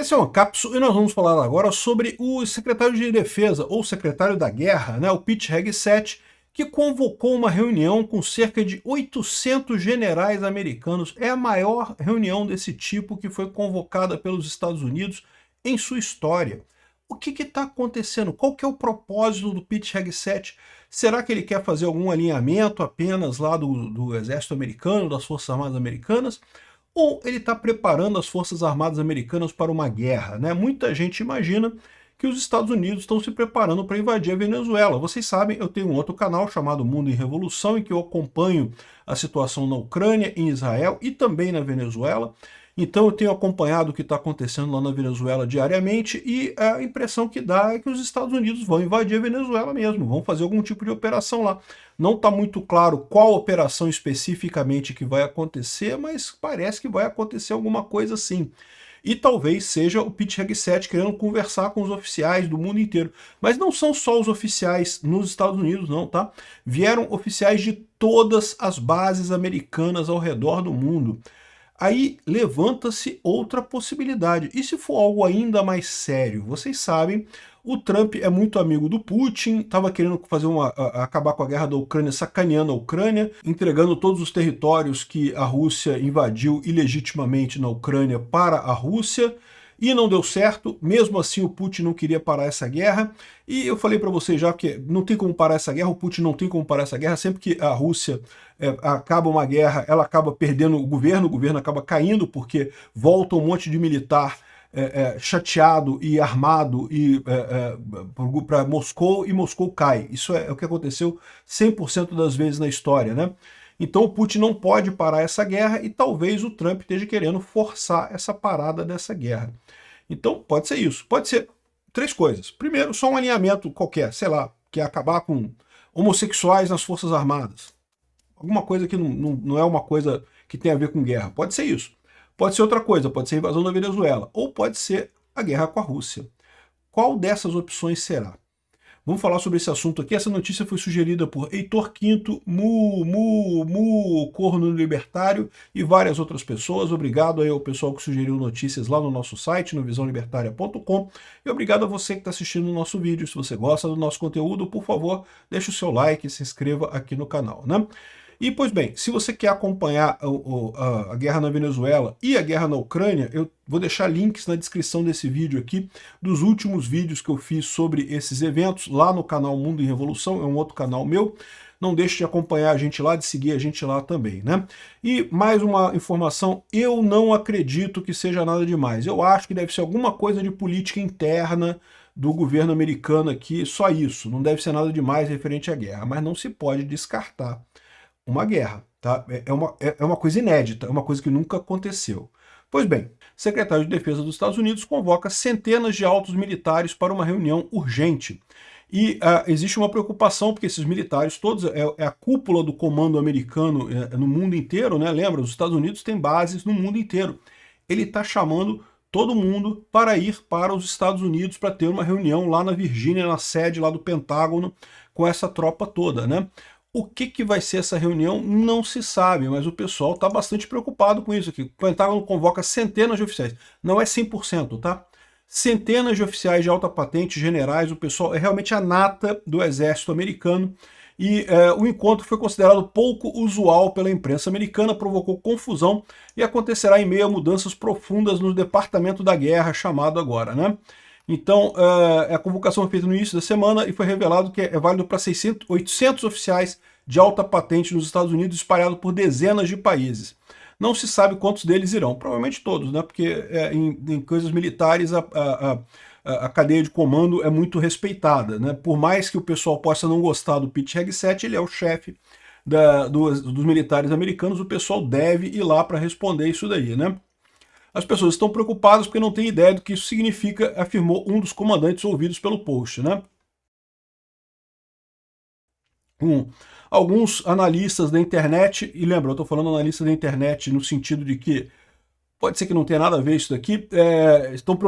Esse é um Cápsula e nós vamos falar agora sobre o secretário de Defesa, ou secretário da Guerra, né, o Pete Hegseth, que convocou uma reunião com cerca de 800 generais americanos. É a maior reunião desse tipo que foi convocada pelos Estados Unidos em sua história. O que está acontecendo? Qual que é o propósito do Pete Hegseth? Será que ele quer fazer algum alinhamento apenas lá do exército americano, das Forças Armadas Americanas? Ou ele está preparando as Forças Armadas Americanas para uma guerra, né? Muita gente imagina que os Estados Unidos estão se preparando para invadir a Venezuela. Vocês sabem, eu tenho um outro canal chamado Mundo em Revolução, em que eu acompanho a situação na Ucrânia, em Israel e também na Venezuela. Então eu tenho acompanhado o que está acontecendo lá na Venezuela diariamente e a impressão que dá é que os Estados Unidos vão invadir a Venezuela mesmo, vão fazer algum tipo de operação lá. Não está muito claro qual operação especificamente que vai acontecer, mas parece que vai acontecer alguma coisa assim. E talvez seja o Pete Hegseth querendo conversar com os oficiais do mundo inteiro. Mas não são só os oficiais nos Estados Unidos, não, tá? Vieram oficiais de todas as bases americanas ao redor do mundo. Aí levanta-se outra possibilidade. E se for algo ainda mais sério? Vocês sabem, o Trump é muito amigo do Putin, estava querendo fazer acabar com a guerra da Ucrânia, sacaneando a Ucrânia, entregando todos os territórios que a Rússia invadiu ilegitimamente na Ucrânia para a Rússia, e não deu certo. Mesmo assim o Putin não queria parar essa guerra, e eu falei para vocês já que não tem como parar essa guerra, o Putin não tem como parar essa guerra. Sempre que a Rússia acaba uma guerra, ela acaba perdendo o governo acaba caindo, porque volta um monte de militar chateado e armado para Moscou, e Moscou cai. Isso é o que aconteceu 100% das vezes na história, né? Então o Putin não pode parar essa guerra e talvez o Trump esteja querendo forçar essa parada dessa guerra. Então pode ser isso. Pode ser três coisas. Primeiro, só um alinhamento qualquer, sei lá, que é acabar com homossexuais nas Forças Armadas. Alguma coisa que não é uma coisa que tem a ver com guerra. Pode ser isso. Pode ser outra coisa, pode ser a invasão da Venezuela. Ou pode ser a guerra com a Rússia. Qual dessas opções será? Vamos falar sobre esse assunto aqui. Essa notícia foi sugerida por Heitor Quinto, Corno Libertário e várias outras pessoas. Obrigado aí ao pessoal que sugeriu notícias lá no nosso site, no visãolibertaria.com. E obrigado a você que está assistindo o nosso vídeo. Se você gosta do nosso conteúdo, por favor, deixe o seu like e se inscreva aqui no canal, né? E, pois bem, se você quer acompanhar a guerra na Venezuela e a guerra na Ucrânia, eu vou deixar links na descrição desse vídeo aqui, dos últimos vídeos que eu fiz sobre esses eventos, lá no canal Mundo em Revolução, é um outro canal meu. Não deixe de acompanhar a gente lá, de seguir a gente lá também, né? E mais uma informação, eu não acredito que seja nada demais. Eu acho que deve ser alguma coisa de política interna do governo americano aqui, só isso. Não deve ser nada demais referente à guerra, mas não se pode descartar uma guerra, tá? É uma coisa inédita, é uma coisa que nunca aconteceu. Pois bem, o secretário de Defesa dos Estados Unidos convoca centenas de altos militares para uma reunião urgente. E existe uma preocupação, porque esses militares todos, é a cúpula do comando americano no mundo inteiro, né? Lembra, os Estados Unidos têm bases no mundo inteiro. Ele está chamando todo mundo para ir para os Estados Unidos para ter uma reunião lá na Virgínia, na sede lá do Pentágono, com essa tropa toda, né? O que vai ser essa reunião não se sabe, mas o pessoal está bastante preocupado com isso aqui. O Pentágono convoca centenas de oficiais, não é 100%, tá? Centenas de oficiais de alta patente, generais, o pessoal é realmente a nata do exército americano, e o encontro foi considerado pouco usual pela imprensa americana, provocou confusão e acontecerá em meio a mudanças profundas no Departamento da Guerra, chamado agora, né? Então, a convocação foi feita no início da semana e foi revelado que é válido para 800 oficiais de alta patente nos Estados Unidos, espalhados por dezenas de países. Não se sabe quantos deles irão, provavelmente todos, né? Porque em coisas militares a cadeia de comando é muito respeitada, né? Por mais que o pessoal possa não gostar do Pete Hegseth, ele é o chefe dos militares americanos, o pessoal deve ir lá para responder isso daí, né? As pessoas estão preocupadas porque não têm ideia do que isso significa, afirmou um dos comandantes ouvidos pelo post, né? Alguns analistas da internet, e lembra, eu estou falando analista da internet no sentido de que pode ser que não tenha nada a ver isso daqui, estão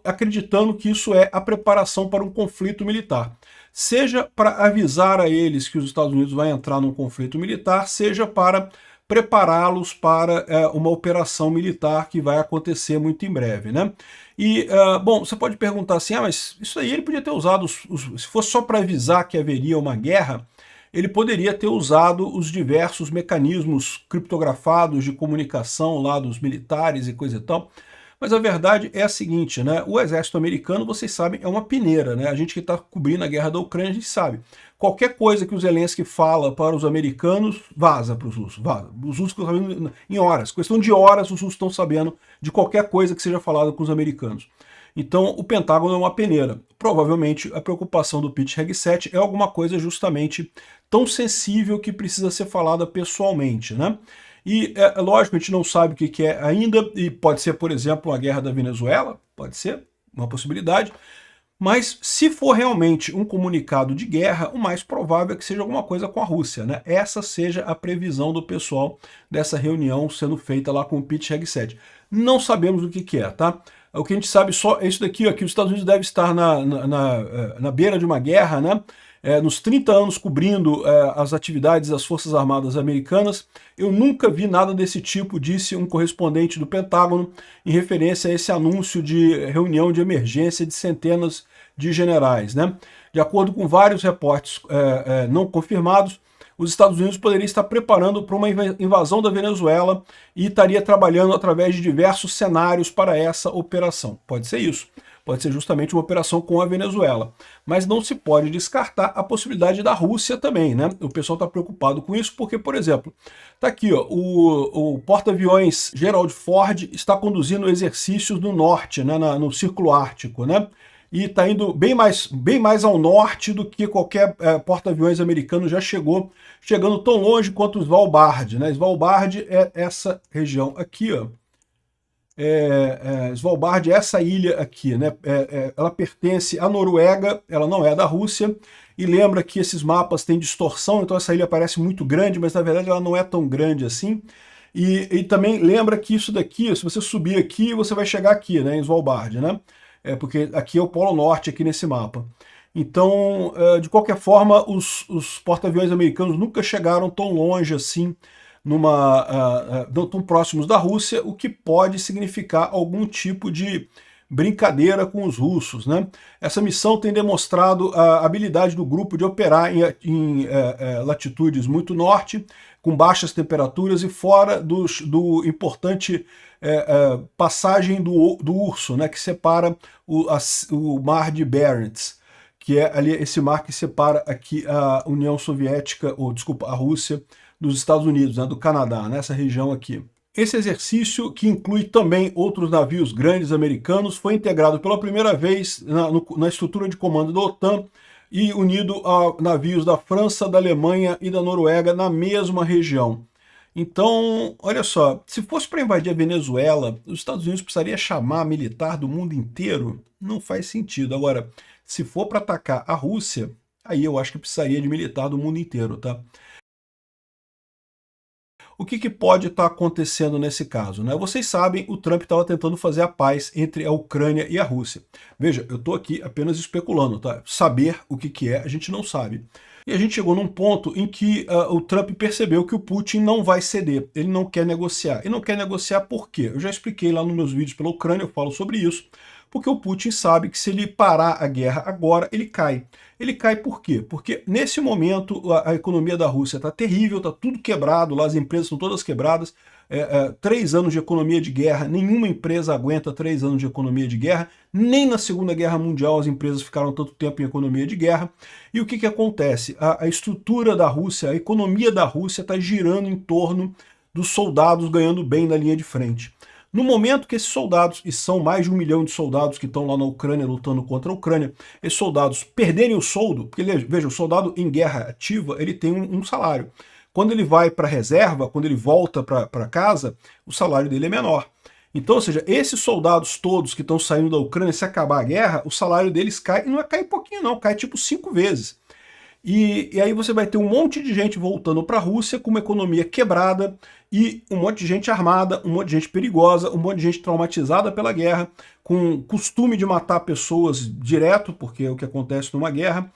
acreditando que isso é a preparação para um conflito militar. Seja para avisar a eles que os Estados Unidos vai entrar num conflito militar, seja para prepará-los para uma operação militar que vai acontecer muito em breve, né? E, bom, você pode perguntar assim, mas isso aí ele podia ter usado, se fosse só para avisar que haveria uma guerra, ele poderia ter usado os diversos mecanismos criptografados de comunicação lá dos militares e coisa e tal. Mas a verdade é a seguinte, né? O exército americano, vocês sabem, é uma peneira, né? A gente que está cobrindo a guerra da Ucrânia, a gente sabe. Qualquer coisa que o Zelensky fala para os americanos, vaza para os russos, vaza. Os russos estão sabendo em horas, questão de horas, os russos estão sabendo de qualquer coisa que seja falada com os americanos. Então, o Pentágono é uma peneira. Provavelmente, a preocupação do Pete Hegseth é alguma coisa justamente tão sensível que precisa ser falada pessoalmente, né? E é lógico, a gente não sabe o que é ainda, e pode ser, por exemplo, uma guerra da Venezuela, pode ser, uma possibilidade, mas se for realmente um comunicado de guerra, o mais provável é que seja alguma coisa com a Rússia, né? Essa seja a previsão do pessoal dessa reunião sendo feita lá com o Pete Hegseth. Não sabemos o que é, tá? O que a gente sabe só é isso daqui, ó, que os Estados Unidos devem estar na beira de uma guerra, né? Nos 30 anos cobrindo as atividades das Forças Armadas Americanas, eu nunca vi nada desse tipo, disse um correspondente do Pentágono, em referência a esse anúncio de reunião de emergência de centenas de generais, né? De acordo com vários reportes não confirmados, os Estados Unidos poderiam estar preparando para uma invasão da Venezuela e estaria trabalhando através de diversos cenários para essa operação. Pode ser isso. Pode ser justamente uma operação com a Venezuela. Mas não se pode descartar a possibilidade da Rússia também, né? O pessoal está preocupado com isso porque, por exemplo, está aqui, ó, o porta-aviões Gerald Ford está conduzindo exercícios no norte, né, no Círculo Ártico, né? E está indo bem mais ao norte do que qualquer porta-aviões americano já chegou, chegando tão longe quanto o Svalbard, né? Svalbard é essa região aqui, ó. Svalbard é essa ilha aqui, né? Ela pertence à Noruega, ela não é da Rússia, e lembra que esses mapas têm distorção, então essa ilha parece muito grande, mas na verdade ela não é tão grande assim. E também lembra que isso daqui, se você subir aqui, você vai chegar aqui, né, em Svalbard, né? Porque aqui é o Polo Norte, aqui nesse mapa. Então, de qualquer forma, os porta-aviões americanos nunca chegaram tão longe assim, tão próximos da Rússia, o que pode significar algum tipo de brincadeira com os russos, né? Essa missão tem demonstrado a habilidade do grupo de operar em latitudes muito norte, com baixas temperaturas e fora do importante passagem do Urso, né, que separa o mar de Barents, que é ali esse mar que separa aqui a União Soviética, ou desculpa, a Rússia, dos Estados Unidos, né, do Canadá, nessa região aqui. Esse exercício, que inclui também outros navios grandes americanos, foi integrado pela primeira vez na estrutura de comando da OTAN e unido a navios da França, da Alemanha e da Noruega na mesma região. Então, olha só, se fosse para invadir a Venezuela, os Estados Unidos precisaria chamar militar do mundo inteiro? Não faz sentido. Agora, se for para atacar a Rússia, aí eu acho que precisaria de militar do mundo inteiro, tá? O que pode estar acontecendo nesse caso, né? Vocês sabem, o Trump estava tentando fazer a paz entre a Ucrânia e a Rússia. Veja, eu estou aqui apenas especulando, tá? Saber o que é, a gente não sabe. E a gente chegou num ponto em que o Trump percebeu que o Putin não vai ceder, ele não quer negociar. E não quer negociar por quê? Eu já expliquei lá nos meus vídeos pela Ucrânia, eu falo sobre isso. Porque o Putin sabe que se ele parar a guerra agora, ele cai. Ele cai por quê? Porque nesse momento a economia da Rússia está terrível, está tudo quebrado, lá as empresas estão todas quebradas. 3 anos de economia de guerra, nenhuma empresa aguenta 3 anos de economia de guerra, nem na Segunda Guerra Mundial as empresas ficaram tanto tempo em economia de guerra. E o que acontece? A estrutura da Rússia, a economia da Rússia está girando em torno dos soldados ganhando bem na linha de frente. No momento que esses soldados, e são mais de 1 milhão de soldados que estão lá na Ucrânia lutando contra a Ucrânia, esses soldados perderem o soldo, porque veja, o soldado em guerra ativa, ele tem um salário. Quando ele vai para a reserva, quando ele volta para casa, o salário dele é menor. Então, ou seja, esses soldados todos que estão saindo da Ucrânia, se acabar a guerra, o salário deles cai, e não é cair pouquinho não, cai tipo 5 vezes. E aí você vai ter um monte de gente voltando para a Rússia com uma economia quebrada e um monte de gente armada, um monte de gente perigosa, um monte de gente traumatizada pela guerra, com costume de matar pessoas direto, porque é o que acontece numa guerra.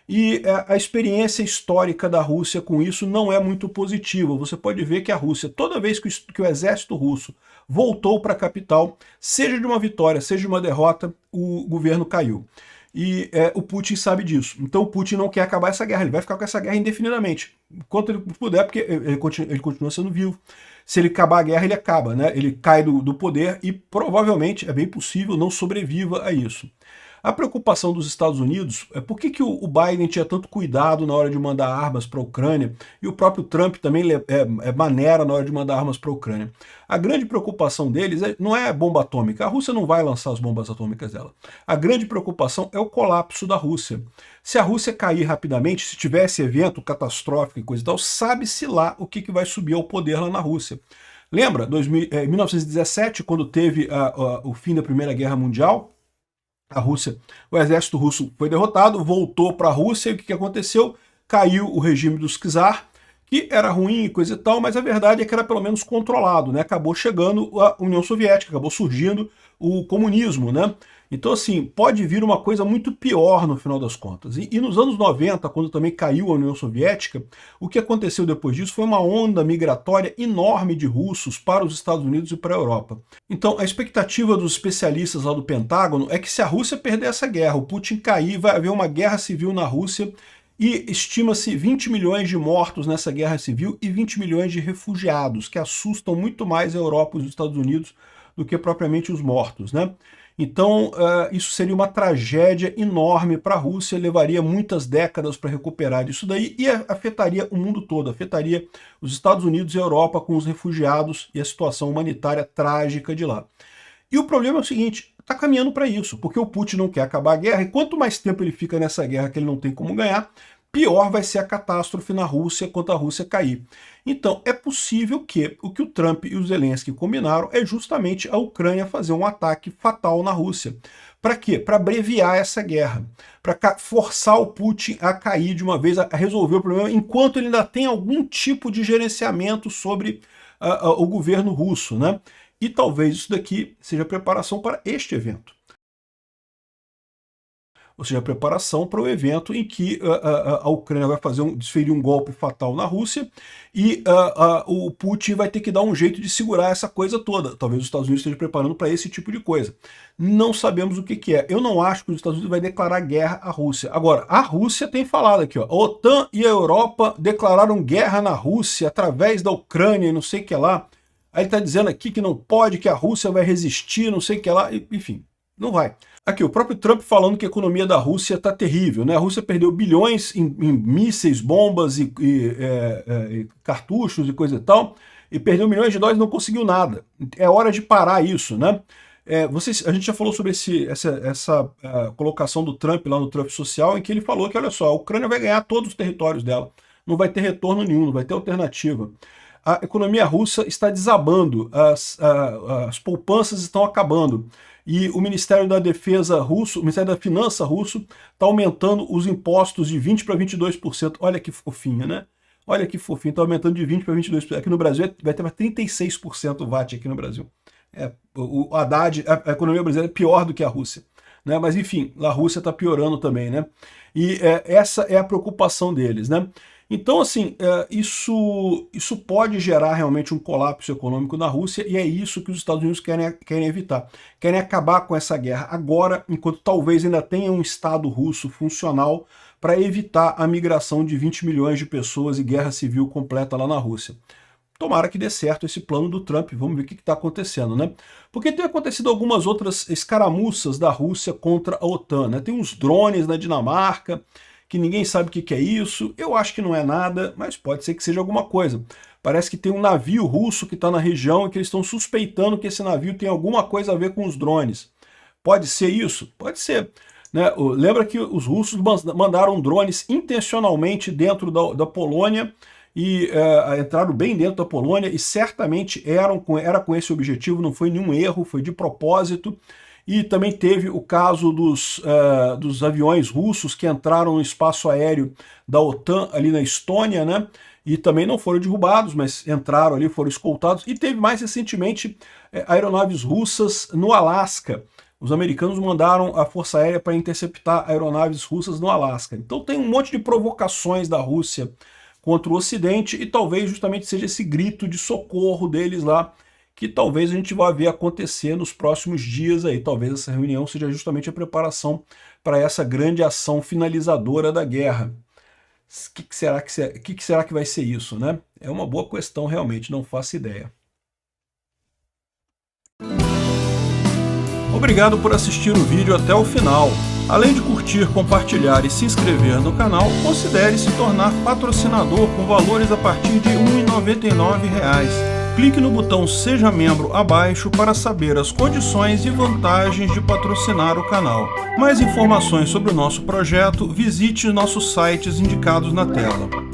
E a experiência histórica da Rússia com isso não é muito positiva. Você pode ver que a Rússia, toda vez que o exército russo voltou para a capital, seja de uma vitória, seja de uma derrota, o governo caiu. E o Putin sabe disso. Então o Putin não quer acabar essa guerra, ele vai ficar com essa guerra indefinidamente, enquanto ele puder, porque ele continua sendo vivo. Se ele acabar a guerra, ele acaba, né? Ele cai do poder e provavelmente, é bem possível, não sobreviva a isso. A preocupação dos Estados Unidos é por que o Biden tinha tanto cuidado na hora de mandar armas para a Ucrânia e o próprio Trump também maneira na hora de mandar armas para a Ucrânia. A grande preocupação deles não é a bomba atômica, a Rússia não vai lançar as bombas atômicas dela. A grande preocupação é o colapso da Rússia. Se a Rússia cair rapidamente, se tivesse evento catastrófico e coisa e tal, sabe-se lá o que vai subir ao poder lá na Rússia. Lembra, em 1917, quando teve o fim da Primeira Guerra Mundial, o exército russo foi derrotado, voltou para a Rússia, e o que aconteceu? Caiu o regime dos czar, que era ruim e coisa e tal, mas a verdade é que era pelo menos controlado, né? Acabou chegando a União Soviética, acabou surgindo o comunismo, né? Então, assim, pode vir uma coisa muito pior no final das contas. E nos anos 90, quando também caiu a União Soviética, o que aconteceu depois disso foi uma onda migratória enorme de russos para os Estados Unidos e para a Europa. Então, a expectativa dos especialistas lá do Pentágono é que se a Rússia perder essa guerra, o Putin cair, vai haver uma guerra civil na Rússia e estima-se 20 milhões de mortos nessa guerra civil e 20 milhões de refugiados, que assustam muito mais a Europa e os Estados Unidos do que propriamente os mortos, né? Então, isso seria uma tragédia enorme para a Rússia, levaria muitas décadas para recuperar isso daí e afetaria o mundo todo, afetaria os Estados Unidos e a Europa com os refugiados e a situação humanitária trágica de lá. E o problema é o seguinte, está caminhando para isso, porque o Putin não quer acabar a guerra e quanto mais tempo ele fica nessa guerra que ele não tem como ganhar, pior vai ser a catástrofe na Rússia quando a Rússia cair. Então, é possível que o Trump e o Zelensky combinaram é justamente a Ucrânia fazer um ataque fatal na Rússia. Para quê? Para abreviar essa guerra, para forçar o Putin a cair de uma vez, a resolver o problema, enquanto ele ainda tem algum tipo de gerenciamento sobre o governo russo, né? E talvez isso daqui seja preparação para este evento. Ou seja, a preparação para o evento em que a Ucrânia vai desferir um golpe fatal na Rússia e o Putin vai ter que dar um jeito de segurar essa coisa toda. Talvez os Estados Unidos estejam preparando para esse tipo de coisa. Não sabemos o que é. Eu não acho que os Estados Unidos vai declarar guerra à Rússia. Agora, a Rússia tem falado aqui, ó, a OTAN e a Europa declararam guerra na Rússia através da Ucrânia e não sei o que lá. Aí ele está dizendo aqui que não pode, que a Rússia vai resistir, não sei o que lá, enfim, não vai. Aqui, o próprio Trump falando que a economia da Rússia está terrível, né? A Rússia perdeu bilhões em mísseis, bombas e cartuchos e coisa e tal, e perdeu milhões de dólares e não conseguiu nada. É hora de parar isso, né? A gente já falou sobre essa colocação do Trump lá no Trump Social, em que ele falou que, olha só, a Ucrânia vai ganhar todos os territórios dela, não vai ter retorno nenhum, não vai ter alternativa. A economia russa está desabando, as poupanças estão acabando. E o Ministério da Defesa russo, o Ministério da Finança russo, está aumentando os impostos de 20% para 22%. Olha que fofinho, né? Olha que fofinho, está aumentando de 20% para 22%. Aqui no Brasil vai ter 36% o VAT aqui no Brasil. O Haddad, a economia brasileira é pior do que a Rússia. Né? Mas enfim, a Rússia está piorando também, né? E essa é a preocupação deles, né? Então, assim, isso pode gerar realmente um colapso econômico na Rússia e é isso que os Estados Unidos querem evitar. Querem acabar com essa guerra agora, enquanto talvez ainda tenha um Estado russo funcional para evitar a migração de 20 milhões de pessoas e guerra civil completa lá na Rússia. Tomara que dê certo esse plano do Trump, vamos ver o que está acontecendo, né? Porque tem acontecido algumas outras escaramuças da Rússia contra a OTAN, né? Tem uns drones na Dinamarca, que ninguém sabe o que é isso, eu acho que não é nada, mas pode ser que seja alguma coisa. Parece que tem um navio russo que está na região e que eles estão suspeitando que esse navio tem alguma coisa a ver com os drones. Pode ser isso? Pode ser. Né? Lembra que os russos mandaram drones intencionalmente dentro da Polônia e entraram bem dentro da Polônia e certamente era com esse objetivo, não foi nenhum erro, foi de propósito. E também teve o caso dos aviões russos que entraram no espaço aéreo da OTAN ali na Estônia, né? E também não foram derrubados, mas entraram ali, foram escoltados. E teve mais recentemente aeronaves russas no Alasca, os americanos mandaram a Força Aérea para interceptar aeronaves russas no Alasca. Então tem um monte de provocações da Rússia contra o Ocidente e talvez justamente seja esse grito de socorro deles lá que talvez a gente vá ver acontecer nos próximos dias aí. Talvez essa reunião seja justamente a preparação para essa grande ação finalizadora da guerra. O que será que vai ser isso, né? É uma boa questão realmente, não faço ideia. Obrigado por assistir o vídeo até o final. Além de curtir, compartilhar e se inscrever no canal, considere se tornar patrocinador com valores a partir de R$ 1,99. Clique no botão Seja Membro abaixo para saber as condições e vantagens de patrocinar o canal. Mais informações sobre o nosso projeto, visite nossos sites indicados na tela.